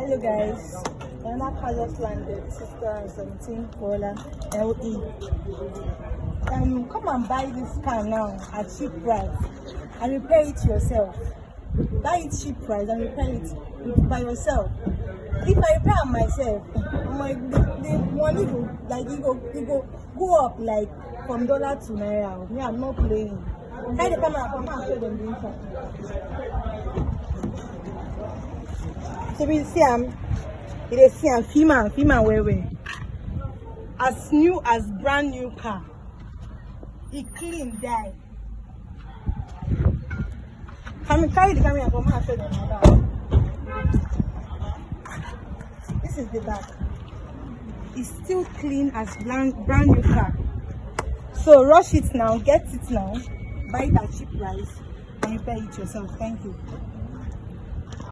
Hello guys, another car just landed. This is 2017 Corolla LE. Come and buy this car now at cheap price and repair it yourself. Buy it cheap price and repair it by yourself. If I repair myself, the money go up like from dollar to naira. Me, I'm not playing. Carry the camera from and show them the inside. So we see female way. As new as brand new car. It clean die. Carry the camera from and show them the back. This is the back. It's still clean as brand new car. So rush it now, get it now, buy it at cheap price and repair it yourself. Thank you.